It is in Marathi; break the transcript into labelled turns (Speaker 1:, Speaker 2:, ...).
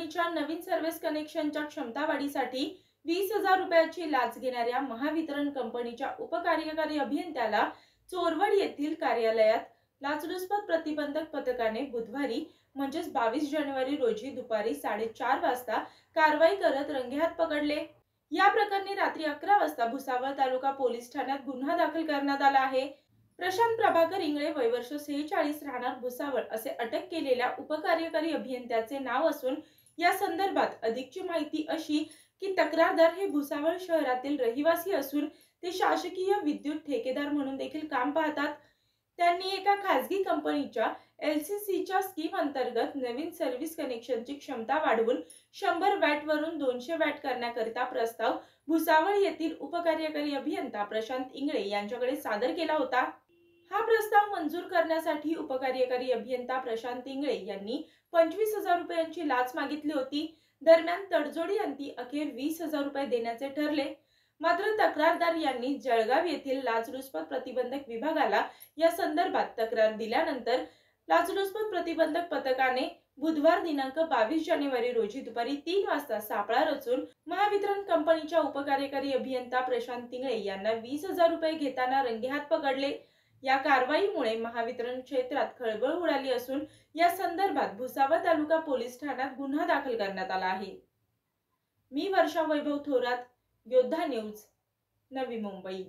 Speaker 1: कंपनीच्या नवीन सर्व्हिस कनेक्शनच्या क्षमता वाढीसाठी 20,000 रुपयाची लाच घेणाऱ्या महावितरण कंपनीच्या उपकार्यकारी अभियंत्याला चोरवड येथील कार्यालयात लाचलुचपत प्रतिबंधक पथकाने बुधवारी म्हणजेच 22 जानेवारी रोजी दुपारी 4:30 वाजता कारवाई करत रंगेहात पकडले। या प्रकरणी रात्री 11 वाजता भुसावळ तालुका पोलीस ठाण्यात गुन्हा दाखल करण्यात आला आहे। प्रशांत प्रभाकर इंगळे वय वर्ष 46 राहणार भुसावळ असे अटक केलेल्या उपकार्यकारी अभियंत्याचे नाव असून या संदर्भात अधिकची माहिती अशी की तक्रारदार हे भुसावळ शहरातील रहिवासी असून ते शासकीय विद्युत ठेकेदार म्हणून देखील काम पाहतात। त्यांनी एका खासगी कंपनीच्या LCCच्या स्कीम अंतर्गत नवीन सर्व्हिस कनेक्शनची क्षमता वाढवून 100 वॅट वरून 200 वॅट करण्याकरिता प्रस्ताव भुसावळ येथील उपकार्यकारी अभियंता प्रशांत इंगळे यांच्याकडे सादर केला होता। हा प्रस्ताव मंजूर करण्यासाठी उपकार्यकारी अभियंता प्रशांत इंगळे यांनी 25,000 रुपयांची लाच मागितली होती। दरम्यान तडजोडी अंती अखेर 20,000 रुपये देण्याचे ठरले। मात्र तक्रारदार यांनी जळगाव येथील लाचलुचपत प्रतिबंधक विभागाला या संदर्भात तक्रार दिल्यानंतर लाचलुचपत प्रतिबंधक पथकाने बुधवार दिनांक 22 जानेवारी रोजी दुपारी 3 वाजता सापळा रचून महावितरण कंपनीच्या उपकार्यकारी अभियंता प्रशांत इंगळे यांना 20,000 रुपये घेताना रंगेहात पकडले। या कारवाईमुळे महावितरण क्षेत्रात खळबळ उडाली असून या संदर्भात भुसावळ तालुका पोलीस ठाण्यात गुन्हा दाखल करण्यात आला आहे। मी वर्षा वैभव थोरात, योद्धा न्यूज, नवी मुंबई।